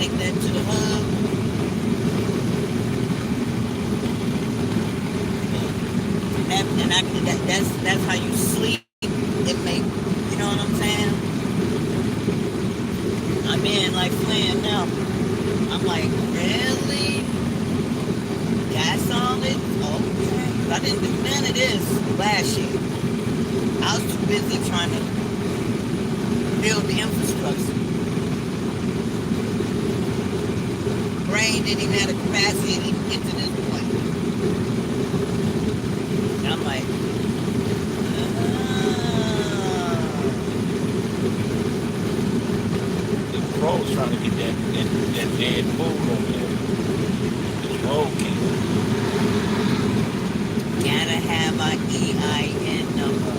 take that to the hub. And that's how you sleep. It may, you know what I'm saying? I'm in like playing now. I'm like, really? That's all it? Okay. I didn't do none of this last year. I was too busy trying to build the infrastructure. Brain didn't even have the capacity to even get to this point. And I'm like, The pros trying to get that dead food over there. The road king. gotta have an EIN number.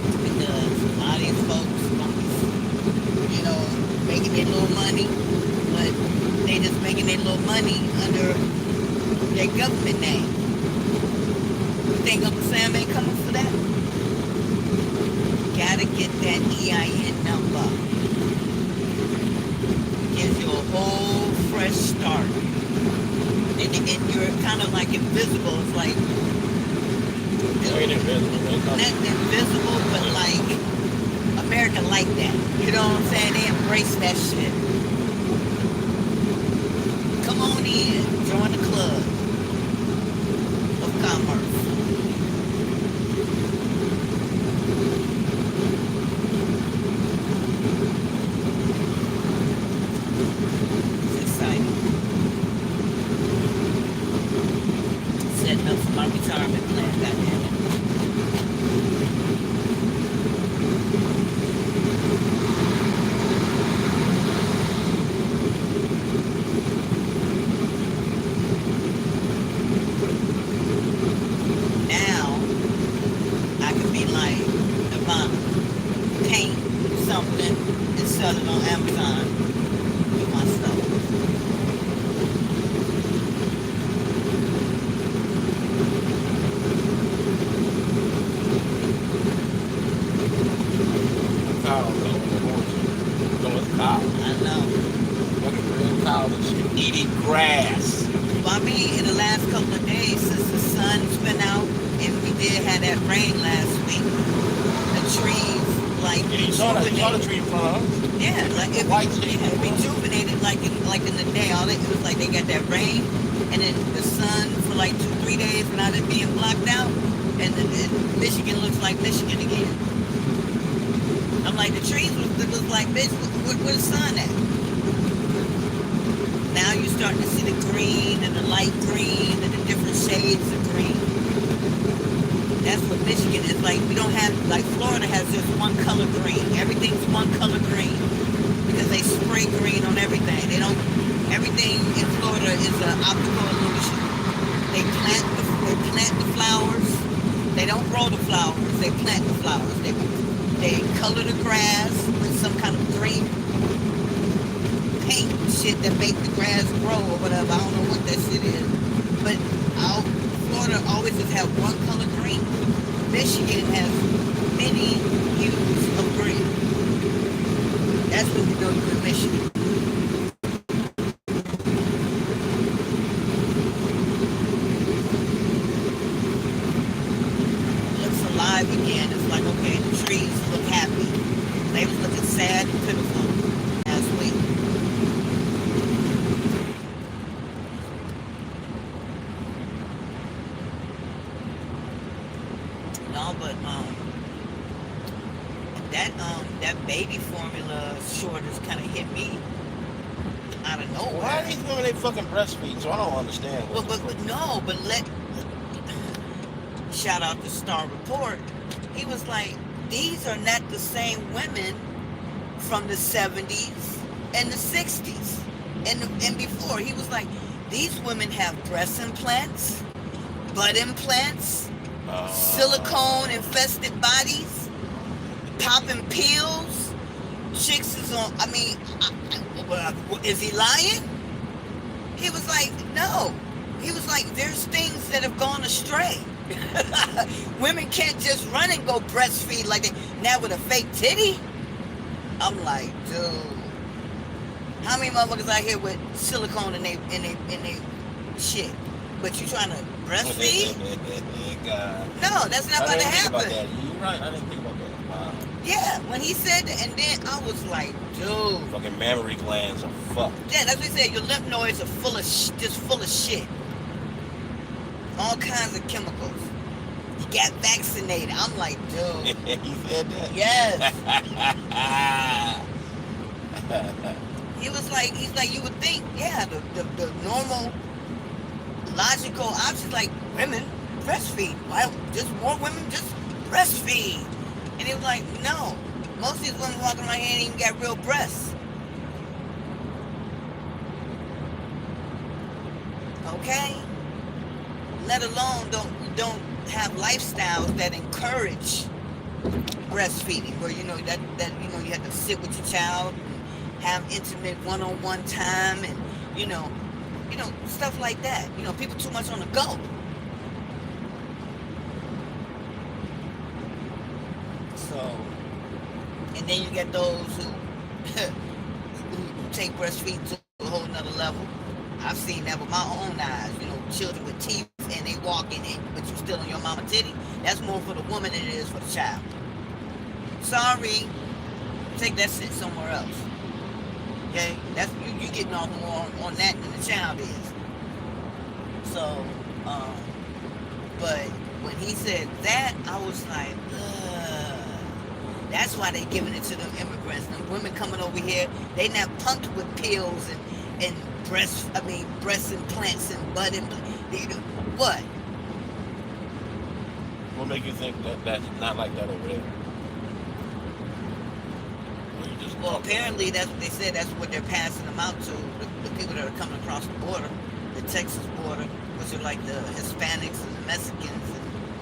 Because a lot of these folks, you know, making their little money, but they just making their little money under their government name. You think Uncle Sam ain't coming for that? Gotta get that EIN number. Gives you a whole fresh start. And you're kind of like invisible. It's like, You ain't invisible, man. not invisible, but like America like that. You know what I'm saying? They embrace that shit. Come on in, join the club of commerce. It's exciting. Setting up for my retirement plan, goddammit. Now I can be like, if I paint something and sell it on Amazon with my stuff. Cow, no, it's cow. I know. Fucking real cow and shit. Eating grass. Well, I mean, in the last couple of days since the sun's been out and we did have that rain last week, the trees like You saw the rejuvenated. tree in front of us. Yeah, like it White was shit. rejuvenated like in the day. All it was like they got that rain and then the sun for like 2-3 days without it being blocked out, and Michigan looks like Michigan again. I'm like, the trees was like, bitch, where's the sun at? Now you're starting to see the green and the light green and the different shades of green. That's what Michigan is like. We don't have, like Florida has just one color green. Everything's one color green because they spray green on everything. They don't, everything in Florida is an optical illusion. They plant the flowers. They don't grow the flowers. They plant the flowers. They color the grass with some kind of green paint shit that make the grass grow or whatever. I don't know what that shit is. But Florida always just have one color green. Michigan has many hues of green. That's what we do in Michigan. Looks alive again. It's like, okay, the trees look happy. They was looking sad and pitiful last week. No, but that baby formula shortage kind of hit me out of nowhere. Why are these women they fucking breastfeed? So I don't understand. But shout out to Star Report. He was like, these are not the same women from the 70s and the 60s and before. He was like, these women have breast implants, butt implants, silicone infested bodies, popping pills. Chicks is on, I mean, is he lying? He was like, no. He was like, there's things that have gone astray. Women can't just run and go breastfeed like that. Now with a fake titty? I'm like, dude. How many motherfuckers out here with silicone in they shit? But you trying to breastfeed? God. No, that's not about to happen. About that. You're right. I didn't think about that. Wow. Yeah, when he said that, and then I was like, dude. Fucking mammary glands are fucked. Yeah, that's what he said. Your lymph nodes are full of just full of shit. All kinds of chemicals. You got vaccinated. I'm like, dude. He said that? Yes. He's like, you would think, yeah, the normal, logical options, like women breastfeed. Why just more women just breastfeed? And he was like, no, most of these women walking around here ain't even got real breasts. Okay? Let alone don't have lifestyles that encourage breastfeeding, where you know that you have to sit with your child, have intimate one-on-one time, and you know stuff like that. You know, people too much on the go. So, and then you get those who take breastfeeding to a whole nother level. I've seen that with my own eyes. You know, children with teeth and they walking in, but you still on your mama titty. That's more for the woman than it is for the child. Sorry, take that shit somewhere else. Okay, that's you getting off more on that than the child is. So, but when he said that, I was like, ugh. That's why they giving it to them immigrants. Them women coming over here, they not pumped with pills and breast implants and butt implants. What? What make you think that that's not like that over there? Well, apparently that's what they said. That's what they're passing them out to. The people that are coming across the border, the Texas border, which are like the Hispanics and the Mexicans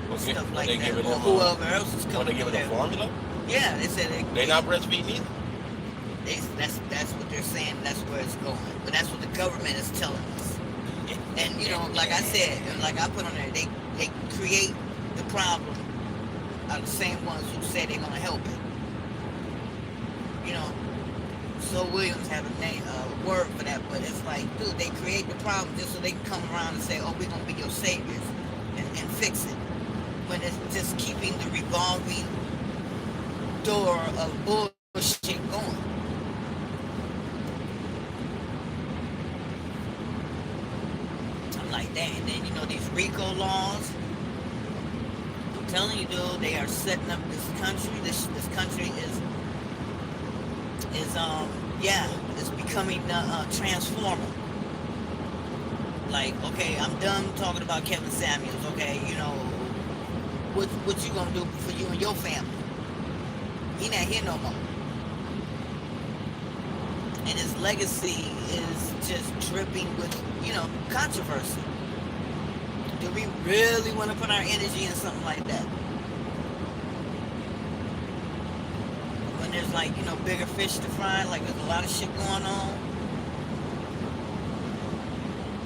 and stuff like that, or whoever else is coming. They give it a formula? Yeah, they said they're not breastfeeding either. That's what they're saying. That's where it's going. But that's what the government is telling us. And you know, like I said, and like I put on there, they create the problem are the same ones who say they're gonna help it. You know, so Williams have a word for that, but it's like, dude, they create the problem just so they can come around and say, oh, we're gonna be your saviors and fix it. When it's just keeping the revolving door of bullshit going. I'm like, dang. And then you know these RICO laws. I'm telling you, dude, they are setting up this country. This country is it's becoming a transformer. Like, okay, I'm done talking about Kevin Samuels. Okay, you know, what you gonna do for you and your family? He not here no more. And his legacy is just dripping with, you know, controversy. Do we really want to put our energy in something like that? When there's like, you know, bigger fish to fry, like there's a lot of shit going on.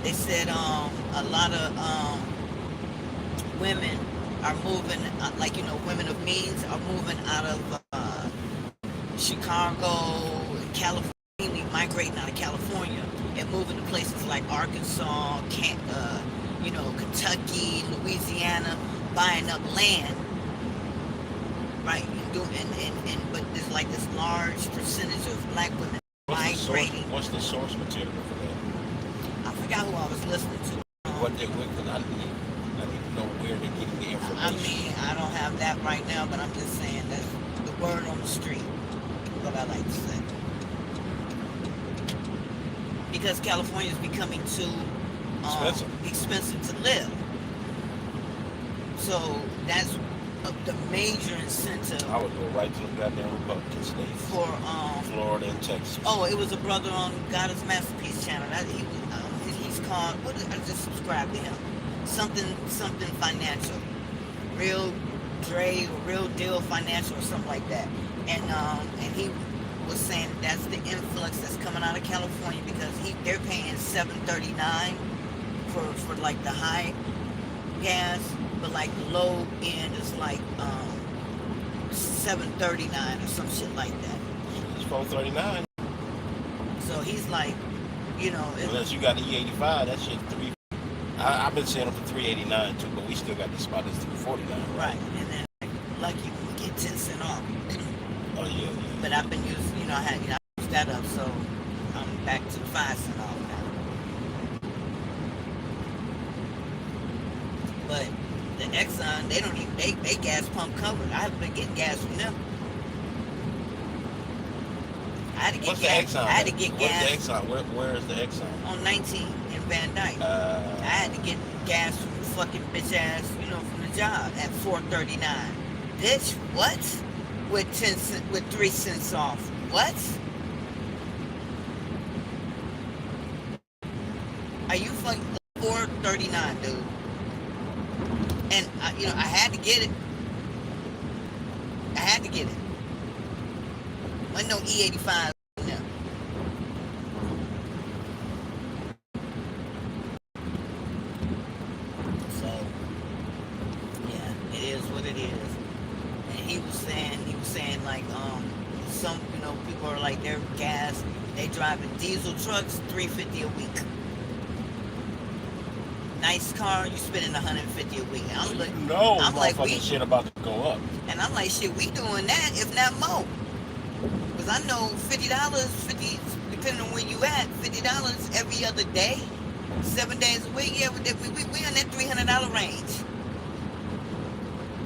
They said a lot of women are moving, like, you know, women of means are moving out of Chicago, California, migrating out of California and moving to places like Arkansas, you know, Kentucky, Louisiana, buying up land, right? But there's like this large percentage of black women migrating. What's the source material for that? I forgot who I was listening to. What they went, because I need to know where they're getting the information. I mean, I don't have that right now, but I'm just saying that's the word on the street, what I like to say. Because California is becoming too expensive to live. So that's the major incentive. I would go right to the goddamn Republican states. For Florida and Texas. Oh, it was a brother on Goddess Masterpiece channel. He's called, I just subscribed to him. Something financial. Real Dre or Real Deal Financial or something like that. And he was saying that's the influx that's coming out of California because they're paying $7.39 for like the high gas, but like the low end is like $7.39 or some shit like that. It's $4.39. So he's like, you know, Unless you got the E85, that shit $3. I've been seeing them for $3.89 too, but we still got the spot that's $3.49. Right, and then like, lucky when we get 10 cents off. Oh yeah. But I've been using, you know, I used that up, so I'm back to the 5 cent off now. But the Exxon, they don't even they gas pump covered. I haven't been getting gas from them. I had to get What's gas. the Exxon? I had to get gas. What's the Exxon? Where is the Exxon? On 19 in Van Dyke. I had to get gas from the fucking bitch ass, you know, from the job at $4.39. Bitch, what? With 10 cents, with 3 cents off. What? Are you fucking $4.39, dude? And you know, I had to get it. I had to get it. Wasn't no E85 in there. So yeah, it is what it is. And he was saying like some, you know, people are like their gas, they driving diesel trucks, $3.50 a week. Nice car, you spending $150 a week. I'm like, I'm like, shit about to go up. And I'm like, shit, we doing that, if not more. Because I know $50, depending on where you at, $50 every other day, 7 days a week. Yeah, we in that $300 range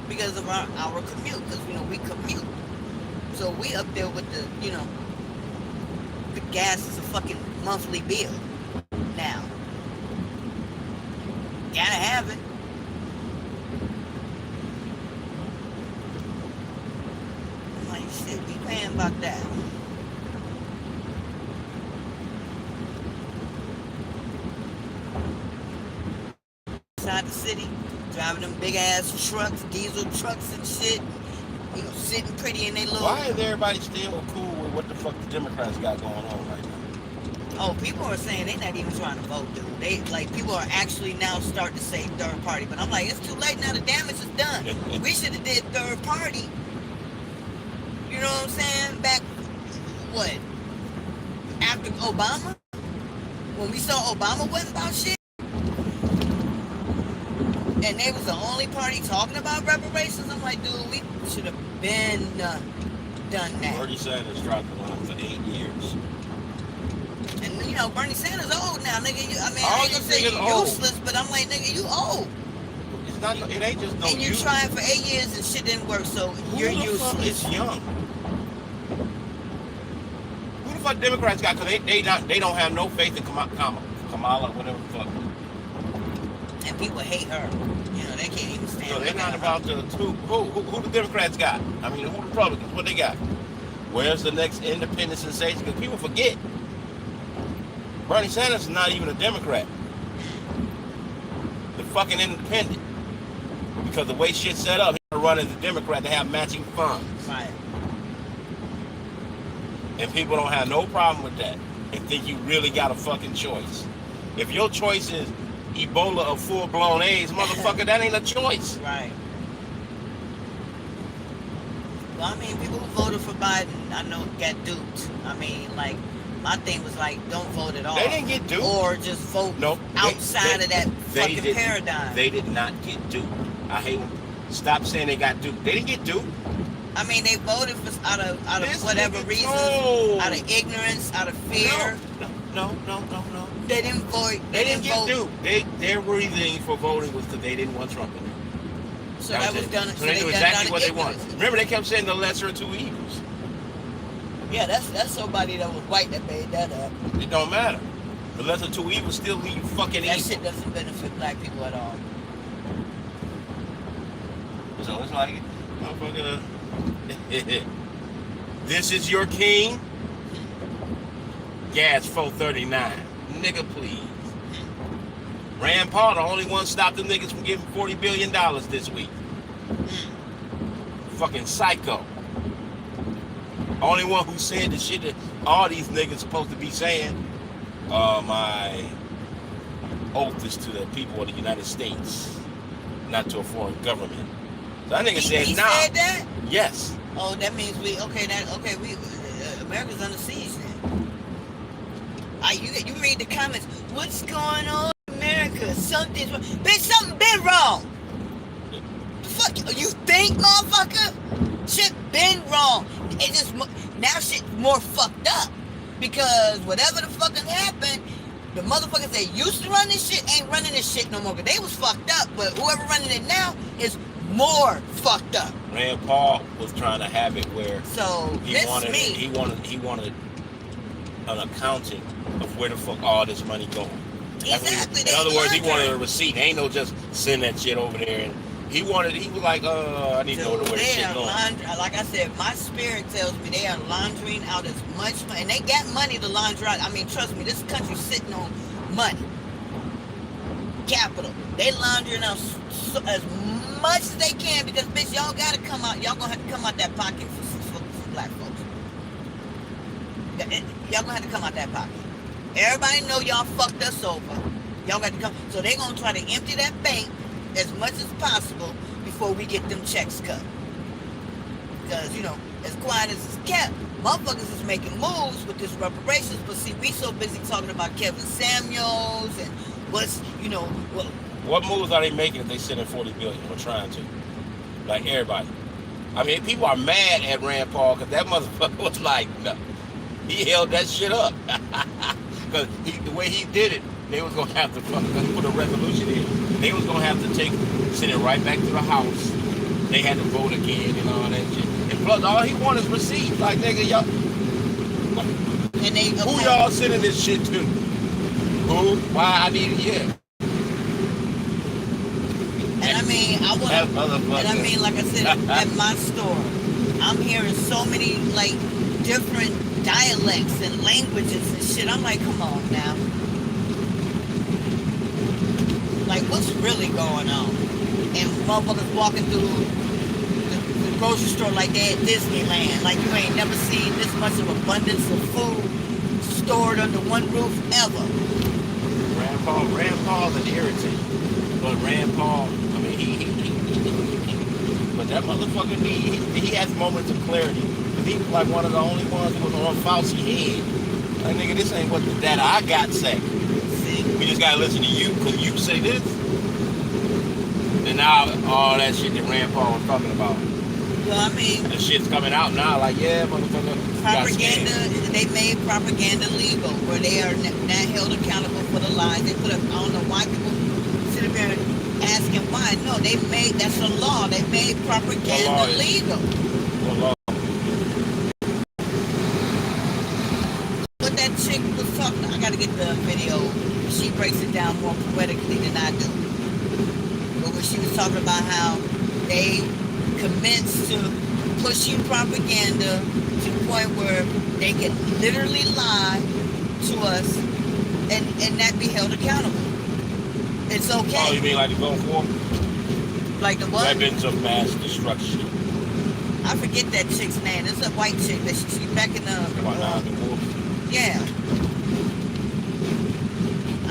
because of our commute. Because you know we commute, so we up there with the, you know, the gas is a fucking monthly bill now. Gotta have it. I'm like, shit, we paying about that. Inside the city, driving them big ass trucks, diesel trucks and shit. You know, sitting pretty in their little. Why is everybody still cool with what the fuck the Democrats got going on right now? Oh, people are saying they're not even trying to vote, dude. They like people are actually now starting to say third party, but I'm like, it's too late now. The damage is done. We should have did third party. You know what I'm saying? Back what? After Obama, when we saw Obama wasn't about shit, and they was the only party talking about reparations. I'm like, dude, we should have been done that. Bernie Sanders tried to run for 8 years. And you know, Bernie Sanders old now, nigga. I mean, All I ain't gonna say these you niggas old. useless, but I'm like, nigga, you old. It's not. It ain't just no. And you tried for 8 years and shit didn't work, so you're Who the fuck useless. is young? Who the fuck Democrats got? Cause they don't have no faith in Kamala, whatever the fuck. And people hate her. You know, they can't even stand. So they're not about to. Who the Democrats got? I mean, who the Republicans? What they got? Where's the next independent sensation? Because people forget. Bernie Sanders is not even a Democrat. The fucking independent. Because the way shit's set up, he'll run as a Democrat to have matching funds. Right. And people don't have no problem with that and think you really got a fucking choice. If your choice is Ebola or full-blown AIDS, motherfucker, that ain't a choice. Right. Well, I mean, people who voted for Biden, I know, got duped. I mean, like, my thing was like, don't vote at all. They didn't get duped. Or just vote outside of that fucking paradigm. They did not get duped. I hate them. Stop saying they got duped. They didn't get duped. I mean, they voted for out of whatever reason, out of ignorance, out of fear. No. They didn't vote. They didn't get duped. Their reasoning for voting was because they didn't want Trump in there. So that was done. So they knew exactly what they wanted. Remember, they kept saying the lesser of two evils. Yeah, that's somebody that was white that made that up. It don't matter. The lesser of two evils still leave fucking evil. That shit doesn't benefit black people at all. So it's like, motherfucker, this is your king? Gas $4.39. Nigga, please. Rand Paul, the only one stopped the niggas from giving $40 billion this week. Fucking psycho. Only one who said the shit that all these niggas supposed to be saying. My oath is to the people of the United States, not to a foreign government. So that nigga said, he nah. said that? Yes. Oh, that means we America's under siege then. You read the comments. What's going on in America? Something been wrong. The fuck you think, motherfucker? Shit been wrong. It just now shit more fucked up because whatever the fucking happened, the motherfuckers that used to run this shit ain't running this shit no more. Cause they was fucked up, but whoever running it now is more fucked up. Rand Paul was trying to have it where he wanted an accounting of where the fuck all this money going. Exactly. In other words, he wanted a receipt. Ain't no just send that shit over there. And he was like, I need to know where this shit going. Like I said, my spirit tells me they are laundering out as much money, and they got money to launder out. I mean, trust me, this country's sitting on money, capital. They laundering out as much as they can because bitch, y'all gotta come out. Y'all gonna have to come out that pocket for black folks. Y'all gonna have to come out that pocket. Everybody know y'all fucked us over. Y'all got to come. So they gonna try to empty that bank as much as possible before we get them checks cut. Because, you know, as quiet as it's kept, motherfuckers is making moves with this reparations. But see, we so busy talking about Kevin Samuels and what's, you know, what moves are they making if they send in $40 billion or trying to? Like everybody. I mean, people are mad at Rand Paul because that motherfucker was like, no. He held that shit up. Because the way he did it, they was going to have to put a resolution in. They was going to have to send it right back to the House. They had to vote again and all that shit. And plus, all he wanted is receipts. Like, nigga, y'all. And who y'all sending this shit to? Who? Why I need it? Yeah. And I mean, like I said, at my store, I'm hearing so many, like, different dialects and languages and shit. I'm like, come on now. Like, what's really going on? And motherfuckers walking through the grocery store like they at Disneyland. Like, you ain't never seen this much of abundance of food stored under one roof ever. Rand Paul's an irritant. But Rand Paul, I mean, but that motherfucker, he has moments of clarity. He was like one of the only ones who was on Fauci head. Like, nigga, this ain't what the data I got say. See? We just gotta listen to you, because you say this. And now all that shit that Rand Paul was talking about. Well, I mean, the shit's coming out now, like, yeah, motherfucker. Propaganda, they made propaganda legal, where they are not held accountable for the lies. They put up, I don't know why people sit up there asking why. No, that's a law. They made propaganda legal. Law. What that chick was talking, I gotta get the video. She breaks it down more poetically than I do. But when she was talking about how they commenced to pushing propaganda to the point where they can literally lie to us and not be held accountable. It's okay. Oh, you mean like the Gulf War? Like the what? Weapons of mass destruction. I forget that chick's name. It's a white chick that she's back in the war. Yeah.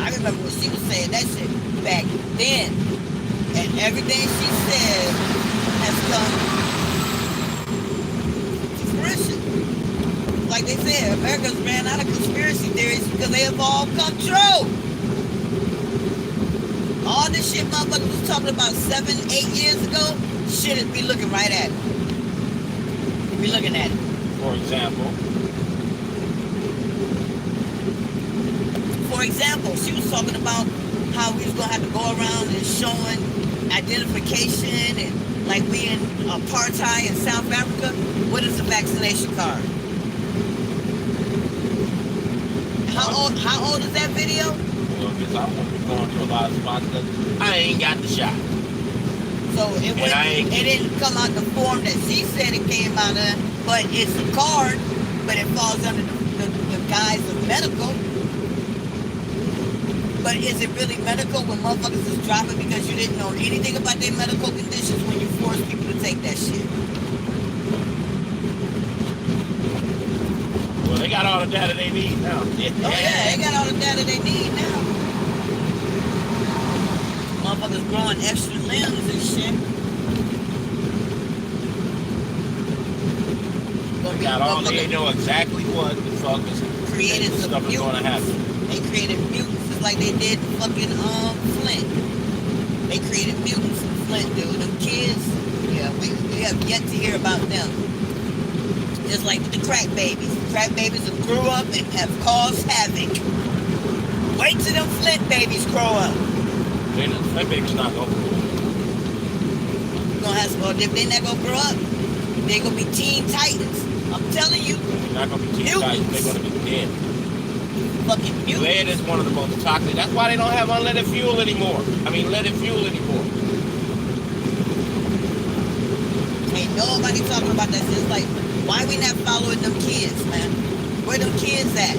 I remember when she was saying that shit back then. And everything she said has come to fruition. Like they said, America's ran out of conspiracy theories because they have all come true. All this shit motherfuckers was talking about 7, 8 years ago, shit is be looking right at it. Be looking at it. For example, she was talking about how we was gonna have to go around and showing identification and like we in apartheid in South Africa. What is a vaccination card? How old is that video? Well, because I won't be going to a lot of spots because I ain't got the shot. So it didn't come out the form that she said it came out of, but it's a card, but it falls under the guise of medical. But is it really medical when motherfuckers is dropping because you didn't know anything about their medical conditions when you force people to take that shit? Well, they got all the data they need now. Oh yeah, they got all the data they need now. motherfuckers growing extra limbs and shit. They know exactly what the fuck is created some stuff is going to happen. They created mutants just like they did fucking Flint. They created mutants in Flint, dude. Them kids, yeah, we have yet to hear about them. Just like the crack babies. Crack babies have grew up and have caused havoc. Wait till them Flint babies grow up. Flint babies not going to grow up. Gonna have some, if they're not gonna grow up, they're gonna be Teen Titans. I'm telling you. They're not gonna be Teen Titans. They're gonna be dead. Fucking mutants. Lead is one of the most toxic. That's why they don't have unleaded fuel anymore. Leaded fuel anymore. Ain't nobody talking about that shit. It's like, why we not following them kids, man? Where them kids at?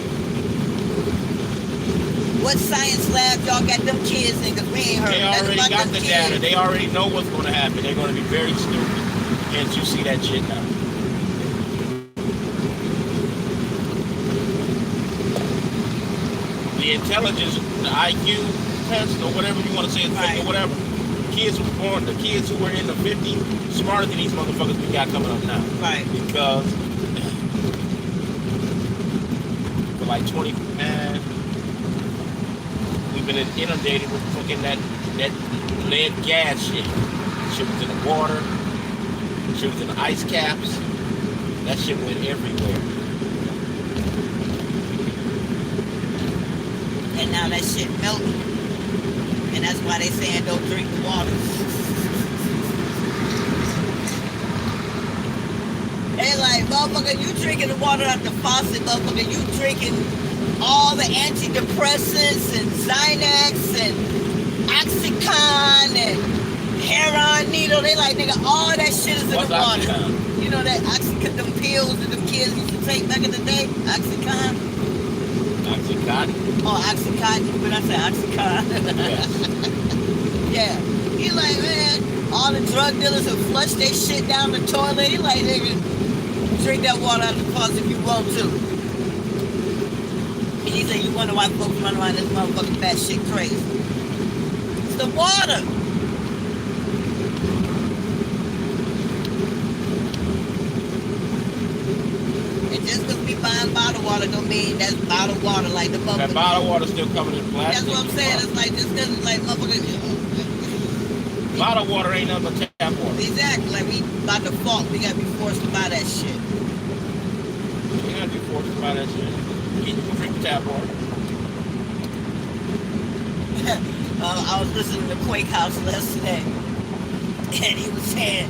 What science lab y'all got them kids in? Because we ain't heard nothing about them kids. They already got the data. They already know what's going to happen. They're going to be very stupid. Can't you see that shit now? The intelligence, the IQ test, or whatever you want to say, or whatever. The kids who were in the 50s, smarter than these motherfuckers we got coming up now. Right. Because for like 20, we've been inundated with fucking that lead gas shit. Shit was in the water. Shit was in the ice caps. That shit went everywhere. And now that shit melting. And that's why they saying don't drink the water. They like, motherfucker, you drinking the water out the faucet, motherfucker. You drinking all the antidepressants and Xanax and Oxycontin and heroin needle. They like, nigga, all that shit is in the water. Oxycontin? You know that Oxycontin, them pills that them kids used to take back in the day? Oxycontin? Oxycontin? Oh, Oxycontin. When I say Oxycontin. Yes. Yeah. He like, man, all the drug dealers have flushed their shit down the toilet. He like, nigga, drink that water out the faucet if you want to. And he said, you wonder why folks run around this motherfucking fat shit crazy. It's the water. Just because we buying bottled water don't mean that's bottled water like the motherfucker. That bottled water still coming in plastic. That's what I'm saying. It's like just because like motherfucker. Bottled water ain't nothing but tap water. Exactly. Like we by default we gotta be forced to buy that shit. We gotta be forced to buy that shit. You can drink tap water. I was listening to Quake House yesterday, and he was saying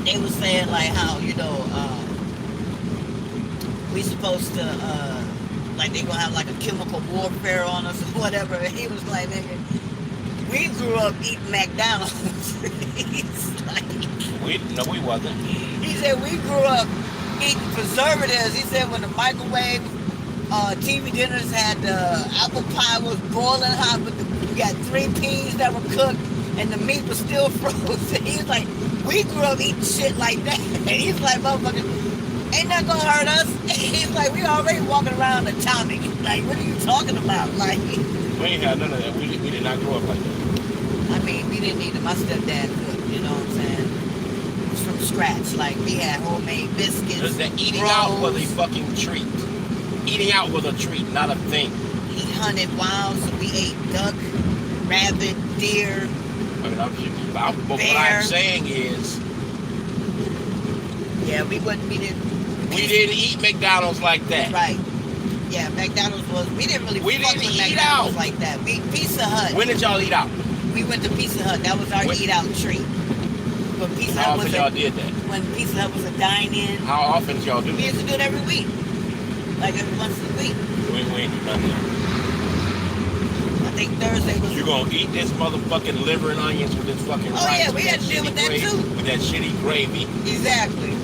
they was saying like how we supposed to, like they gonna have like a chemical warfare on us or whatever. And he was like, nigga, we grew up eating McDonald's. He's like, we wasn't. He said we grew up eating preservatives. He said when the microwave TV dinners had apple pie was boiling hot, but we got 3 peas that were cooked and the meat was still frozen. He's like, we grew up eating shit like that. And he's like, motherfucker, ain't that gonna hurt us? He's like, we already walking around atomic. Like, what are you talking about? Like, we ain't had none of that. We did not grow up like that. I mean, we didn't need it. My stepdad cooked, you know what I'm saying? It was from scratch. Like, we had homemade biscuits. That eating out was a fucking treat. Eating out was a treat, not a thing. He hunted wild, so we ate duck, rabbit, deer. But what I'm saying is, yeah, we didn't eat McDonald's like that. Right. Yeah, McDonald's we didn't really eat McDonald's out like that. Pizza Hut. When did y'all eat out? We went to Pizza Hut. That was our eat out treat. When Pizza How Hut often y'all did that? When Pizza Hut was a dine-in. How often did y'all do that? We used to do it every week. Like every once a week. We ain't do nothing. I think Thursday was... You gonna eat this motherfucking liver and onions with this fucking rice. Oh yeah, we had to deal with that too. With that shitty gravy. Exactly.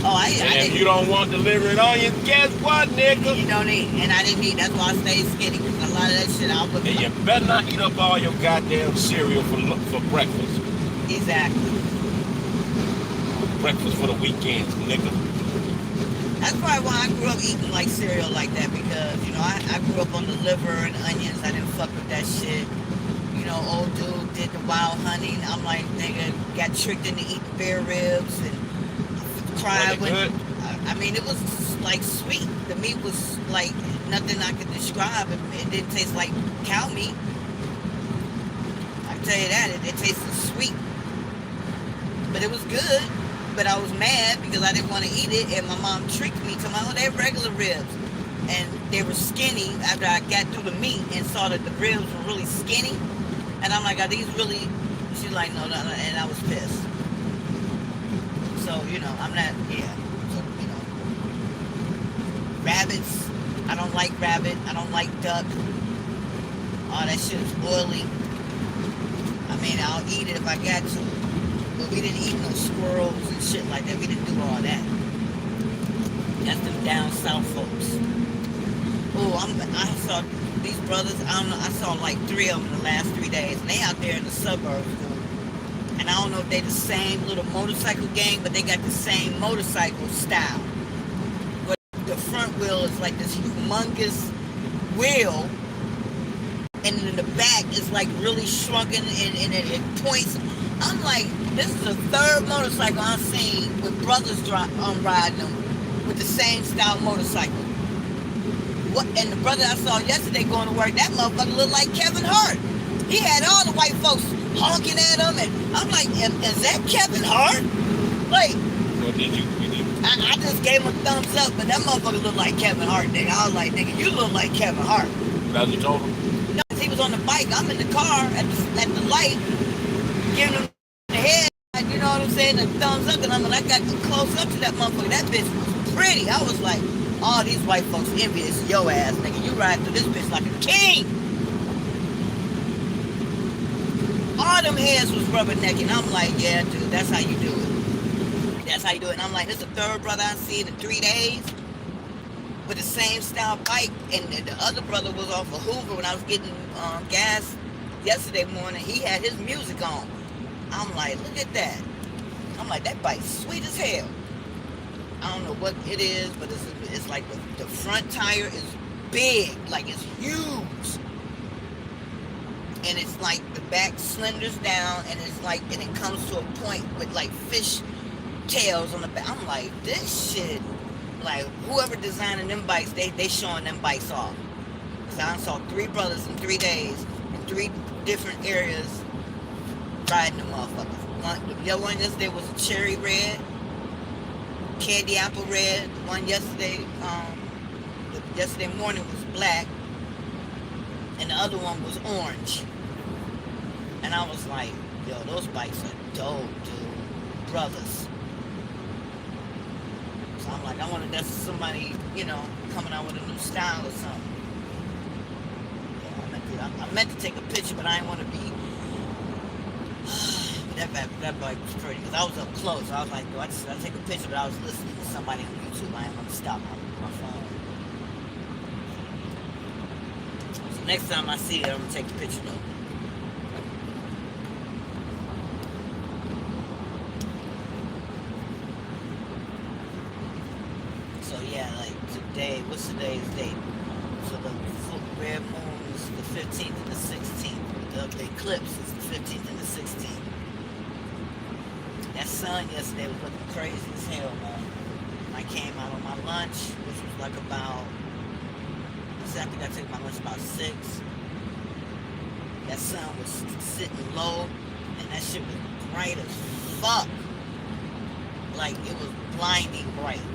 Oh, and if you don't want the liver and onions, guess what, nigga? You don't eat. And I didn't eat. That's why I stayed skinny. Because a lot of that shit I was... And you better not eat up all your goddamn cereal for breakfast. Exactly. Breakfast for the weekends, nigga. That's probably why I grew up eating like cereal like that because, you know, I grew up on the liver and onions. I didn't fuck with that shit. You know, old dude did the wild hunting. I'm like, nigga, got tricked into eating bear ribs and cried when. Good? I mean, it was like sweet. The meat was like nothing I could describe. It didn't taste like cow meat. I can tell you that. It tasted sweet. But it was good. But I was mad because I didn't want to eat it, and my mom tricked me to oh, they're regular ribs. And they were skinny after I got through the meat and saw that the ribs were really skinny. And I'm like, are these really? She's like, no, and I was pissed. So, you know, I'm not, yeah. So, you know, rabbits, I don't like rabbit. I don't like duck. All that shit is oily. I mean, I'll eat it if I got to. But we didn't eat no squirrels and shit like that. We didn't do all that. That's them down south folks. Oh, I saw these brothers. I don't know. I saw like 3 of them in the last 3 days, and they out there in the suburbs, dude. And I don't know if they the same little motorcycle gang, but they got the same motorcycle style. Where the front wheel is like this humongous wheel, and then the back is like really shrunken, and it points. I'm like, this is the 3rd motorcycle I've seen with brothers riding them with the same style motorcycle. What? And the brother I saw yesterday going to work, that motherfucker looked like Kevin Hart. He had all the white folks honking at him, and I'm like, is that Kevin Hart? Like, What did you do? I just gave him a thumbs up, but that motherfucker looked like Kevin Hart, nigga. I was like, nigga, you look like Kevin Hart. That's what you told him? No, he was on the bike. I'm in the car at the light, giving him the head, you know what I'm saying, the thumbs up, and I got close up to that motherfucker. That bitch was pretty. I was like, all these white folks envious of your ass, nigga. You ride through this bitch like a king. All them heads was rubbernecking. I'm like, yeah, dude, that's how you do it. That's how you do it. And I'm like, this is the 3rd brother I've seen in 3 days with the same style bike. And the other brother was off of Hoover when I was getting gas yesterday morning. He had his music on. I'm like, look at that. I'm like, that bike's sweet as hell. I don't know what it is, but it's like the front tire is big, like it's huge. And it's like the back slenders down, and it's like, and it comes to a point with like fish tails on the back. I'm like, this shit, like whoever designing them bikes, they showing them bikes off. Cause I saw 3 brothers in 3 days in 3 different areas riding the motherfuckers. The other one yesterday was a cherry red, candy apple red. The one yesterday, yesterday morning was black, and the other one was orange. And I was like, yo, those bikes are dope, dude. Brothers. So I'm like, I wanted that's somebody, you know, coming out with a new style or something. Yeah, I meant to take a picture, but I didn't want to be. That bike was pretty, because I was up close. I was like, I take a picture, but I was listening to somebody on YouTube. I didn't want to stop my phone. So next time I see it, I'm going to take the picture though. So yeah, like today, what's today's date? So the red moon is the 15th and the 16th. The eclipse is the 15th and the 16th. That sun yesterday was looking crazy as hell, man. I came out on my lunch, which was like about, I think I took my lunch about 6. That sun was sitting low, and that shit was bright as fuck. Like, it was blinding bright.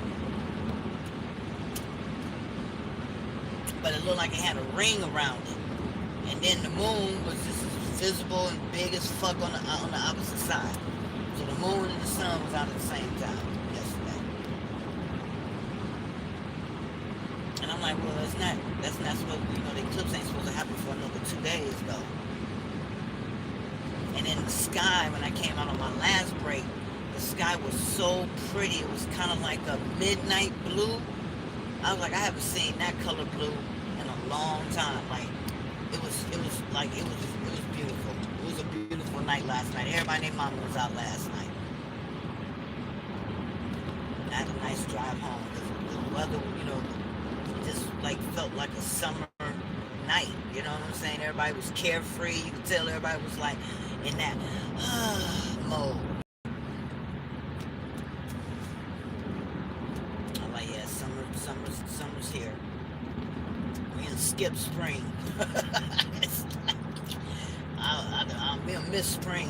But it looked like it had a ring around it. And then the moon was just visible and big as fuck on the opposite side. So the moon and the sun was out at the same time yesterday. And I'm like, well, that's not supposed to, you know, the eclipse ain't supposed to happen for another 2 days though. And in the sky, when I came out on my last break, the sky was so pretty. It was kind of like a midnight blue. I was like, I haven't seen that color blue in a long time. Like, it was beautiful. It was a beautiful night last night. Everybody and their mama was out last night. I had a nice drive home. weather, just like felt like a summer night. You know what I'm saying? Everybody was carefree. You could tell everybody was like in that mode. I'm like, yeah, summer's here. We in skip spring. It's like, I'll miss spring.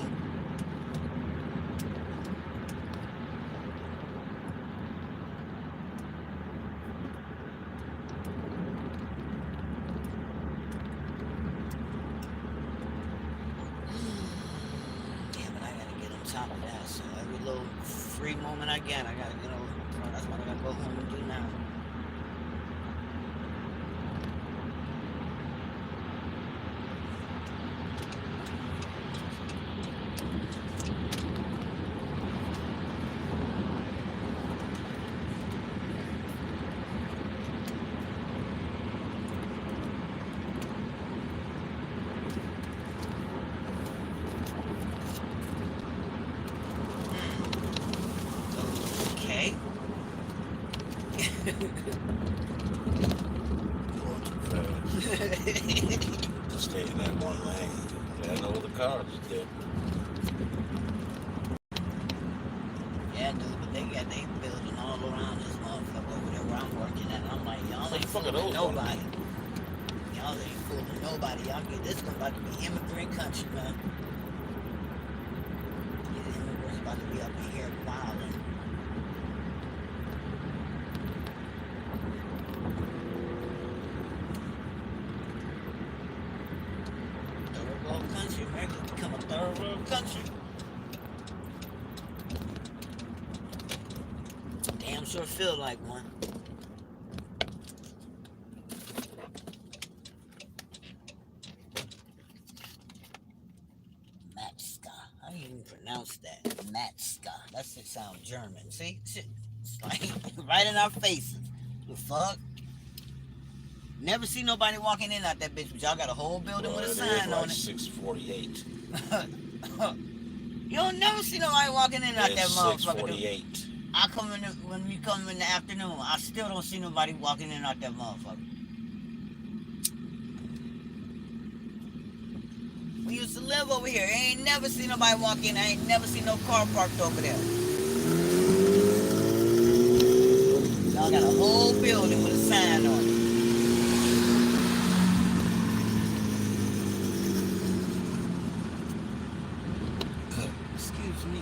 Top of that, so every little free moment I get, I gotta, that's what I gotta go home and do now. Just stay in that one lane. I know the cars there. Yeah, dude, but they building all around this motherfucker over there where I'm working at. I'm like, y'all ain't fooling nobody. Y'all ain't fooling nobody. Y'all get this one about to be immigrant country, man. These immigrants about to be up in here wilding. Country, America become a third world country. Damn sure feel like one. Matska. How do you even pronounce that? Matska. That shit sounds German. See? Shit. It's like right in our faces. The fuck? Never see nobody walking in out that bitch, but y'all got a whole building with a sign on it. 648. You don't never see nobody walking in out that motherfucker. 648. I come in when we come in the afternoon. I still don't see nobody walking in out that motherfucker. We used to live over here. I ain't never seen nobody walk in. I ain't never seen no car parked over there. Y'all got a whole building with a sign on it. Excuse me.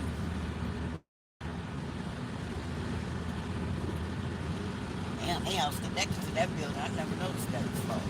Damn, they house connected to that building. I never noticed that before.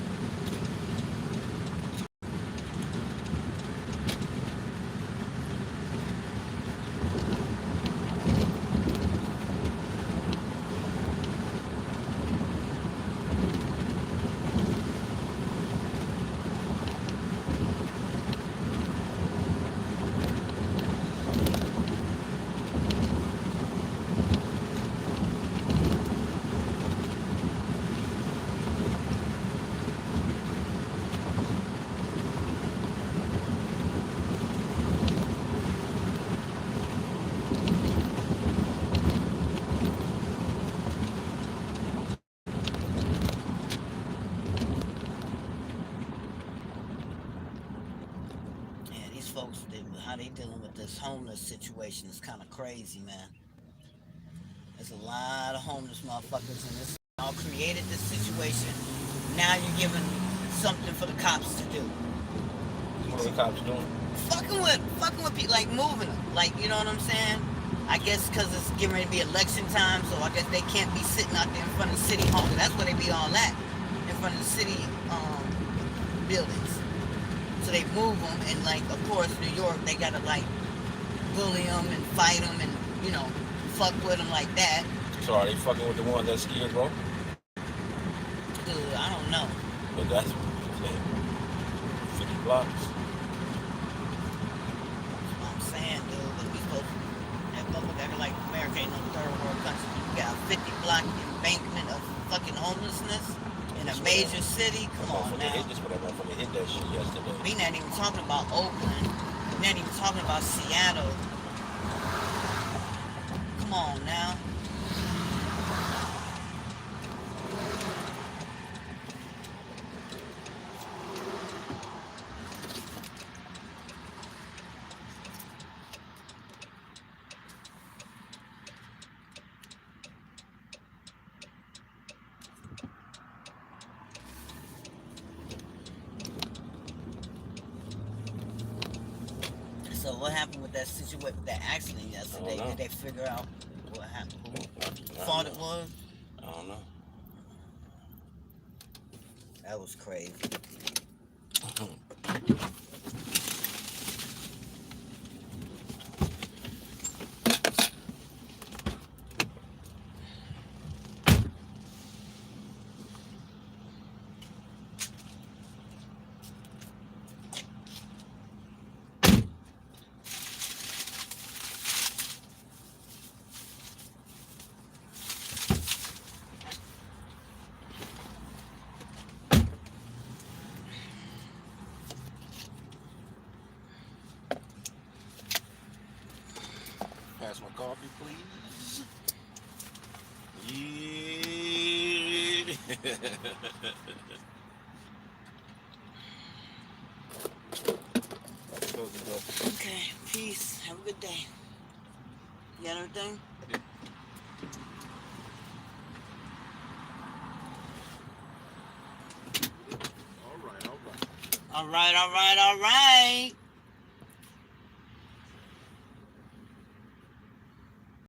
Folks, how they dealing with this homeless situation is kind of crazy, man. There's a lot of homeless motherfuckers, and this all created this situation. Now you're giving something for the cops to do. What are the cops doing? Fucking with people, like moving them. Like, you know what I'm saying? I guess because it's getting ready to be election time, so I guess they can't be sitting out there in front of city hall. That's where they be all at, in front of the city buildings. So they move them, and like, of course, New York, they gotta like bully them and fight them and, fuck with them like that. So are they fucking with the ones that ski as well? Dude, I don't know. But that's 50 blocks. That's what I'm saying, dude. But we supposed to, that motherfucker like America ain't no third world country. You got a 50-block embankment of fucking homelessness in a major city. Come on now. This what I motherfucker hit that shit yesterday. We not even talking about Oakland. We not even talking about Seattle. Come on now. So what happened with that situation, with that accident yesterday? know. Did they figure out what happened? Who I fault don't it know. was? I don't know. That was crazy. Pass my coffee, please. Yeah. Okay, peace. Have a good day. You got everything? Yeah. All right. All right.